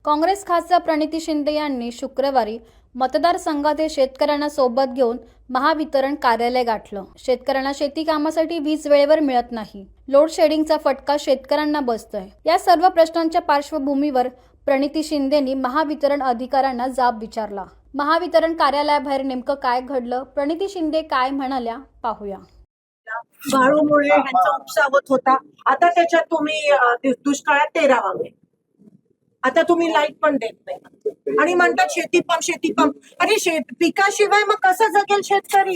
काँग्रेस खासदार प्रणिती शिंदे यांनी शुक्रवारी मतदारसंघातील शेतकऱ्यांना सोबत घेऊन महावितरण कार्यालय गाठलं। शेतकऱ्यांना शेती कामासाठी वीज वेळेवर मिळत नाही, लोड शेडिंगचा फटका शेतकऱ्यांना बसतोय। या सर्व प्रश्नांच्या पार्श्वभूमीवर प्रणिती शिंदेंनी महावितरण अधिकाऱ्यांना जाब विचारला। महावितरण कार्यालयाबाहेर नेमकं काय घडलं, प्रणिती शिंदे काय म्हणाल्या, पाहूया। वाळूमुळे ह्यांचा उपसा होत होता। आता त्याच्यात तुम्ही दुष्काळात 13वा महिना, आता तुम्ही लाईट पण देत नाही आणि म्हणतात शेती पंप। अरे पिकाशिवाय मग कसं जगेल शेतकरी?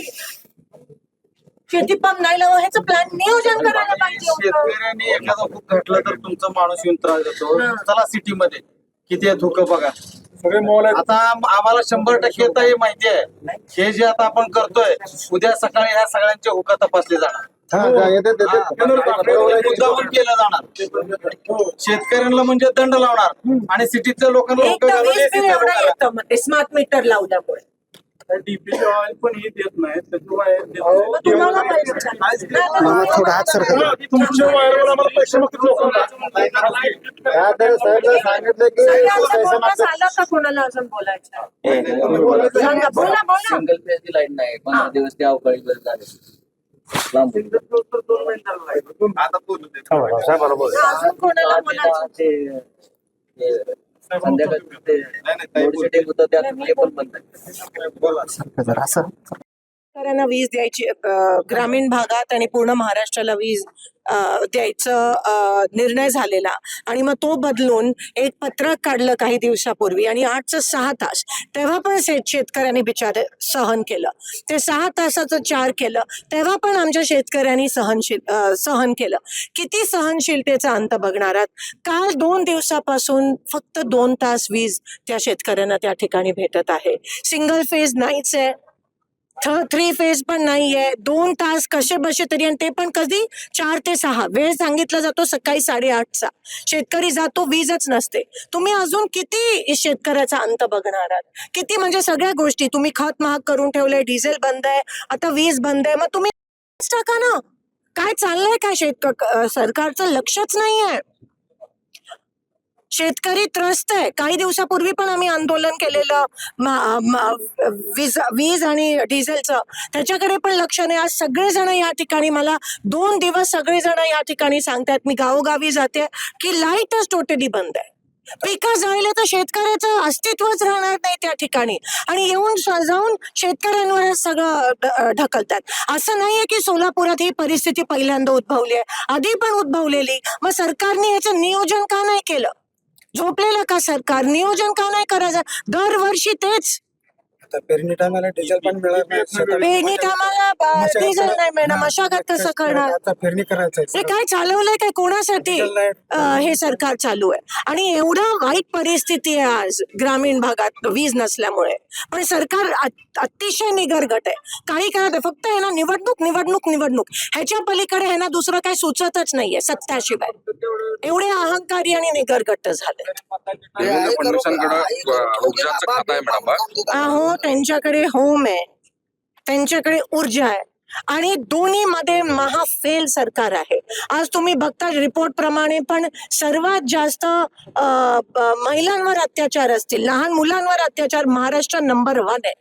शेती पंप नाही लावा, ह्याचं प्लॅन नियोजन करायला पाहिजे होतं। शेतकऱ्यांनी एखादा खूप घटलं तर तुमचा माणूस येऊन त्रास देतो। चला सिटी मध्ये किती आहे धुकं बघा, सगळे मॉल आहेत। आता आम्हाला 100% आता हे माहिती आहे, हे जे आता आपण करतोय उद्या सकाळी ह्या सगळ्यांचे हुका तपासले जाणार, मुद्दामून केलं जाणार, शेतकऱ्यांना म्हणजे दंड लावणार आणि सिटीतल्या लोकांना स्मार्ट मीटर लावल्यामुळे डीपीचे ऑइल पण हे देत नाही, तुम्हाला पैसे तुमच्या वायरवर आम्हाला पैसे मागतात लोकांना। झालं का कोणाला अजून बोलायचं? सांगा, बोला बोला। सिंगल फेजची लाईट नाही, 15 दिवस ते अवकाळी बंद झाले। आता बोलू दे अजून कोणाला बोलायचं? संध्याकाळी ते लोड शेडिंग होतं, त्यात ते पण बंद आहे। शेतकऱ्यांना वीज द्यायची, ग्रामीण भागात आणि पूर्ण महाराष्ट्राला वीज द्यायचं निर्णय झालेला आणि मग तो बदलून एक पत्रक काढलं काही दिवसापूर्वी आणि 8 ते 6 तास, तेव्हा पण शेतकऱ्यांनी बिचारे सहन केलं। ते 6 तासाचं 4 केलं, तेव्हा पण आमच्या शेतकऱ्यांनी सहन केलं। किती सहनशीलतेचा अंत बघणार आहात? काल 2 दिवसापासून फक्त 2 तास वीज त्या शेतकऱ्यांना त्या ठिकाणी भेटत आहे। सिंगल फेज नाहीच आहे, 3 फेज पण नाहीये। 2 तास कसे बसे तरी, आणि ते पण कधी 4 ते 6 वेळ सांगितला जातो, सकाळी 8:30चा शेतकरी जातो, वीजच नसते। तुम्ही अजून किती शेतकऱ्याचा अंत बघणार आहात? किती म्हणजे सगळ्या गोष्टी तुम्ही खत महाग करून ठेवलंय, डिझेल बंद आहे, आता वीज बंद आहे, मग तुम्ही टाका ना। काय चाललंय काय? सरकारचं लक्षच नाहीये। शेतकरी त्रस्त आहे। काही दिवसापूर्वी पण आम्ही आंदोलन केलेलं वीज आणि डिझेलचं, त्याच्याकडे पण लक्ष नाही। आज सगळेजण या ठिकाणी, मला 2 दिवस सगळेजण या ठिकाणी सांगतात, मी गावोगावी जाते की लाईटच टोटली बंद आहे। पिकं जळले तर शेतकऱ्याचं अस्तित्वच राहणार नाही त्या ठिकाणी, आणि येऊन जाऊन शेतकऱ्यांवर सगळं ढकलतात। असं नाहीये की सोलापुरात ही परिस्थिती पहिल्यांदा उद्भवली आहे, आधी पण उद्भवलेली। मग सरकारने याचं नियोजन का नाही केलं? झोपलेलं का सरकार? नियोजन का नाही करायचं? दरवर्षी तेच। पेरणी टायमाला डिझेल पण मिळत नाही, पेरणी टायमाला डिझेल नाही मिळणार, मशागत कसं करणार? पेरणी करायचं हे काय चालवलंय काय? कोणासाठी हे सरकार चालू आहे? आणि एवढा वाईट परिस्थिती आहे आज ग्रामीण भागात वीज नसल्यामुळे, पण सरकार अतिशय निगरगट आहे। काही करत फक्त आहे ना, निवडणूक ह्याच्या पलीकडे आहे ना दुसरं काही सुचतच नाहीये सत्ताशिवाय। एवढे अहंकारी आणि निगरगट झाले। हो, त्यांच्याकडे होम आहे, त्यांच्याकडे ऊर्जा आहे, आणि दोन्ही मध्ये महाफेल सरकार आहे। आज तुम्ही बघता रिपोर्ट प्रमाणे पण सर्वात जास्त महिलांवर अत्याचार असतील, लहान मुलांवर अत्याचार महाराष्ट्र नंबर 1 आहे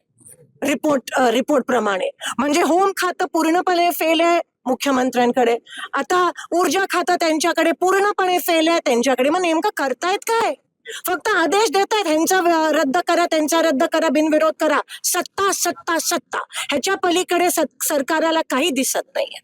रिपोर्ट प्रमाणे। म्हणजे होम खातं पूर्णपणे फेल आहे मुख्यमंत्र्यांकडे, आता ऊर्जा खातं त्यांच्याकडे पूर्णपणे फेल आहे त्यांच्याकडे। मग नेमकं करतायत काय? फक्त आदेश देत आहेत, ह्यांचा रद्द करा, त्यांचा रद्द करा, बिनविरोध करा, सत्ता ह्याच्या पलीकडे सरकारला काही दिसत नाहीये।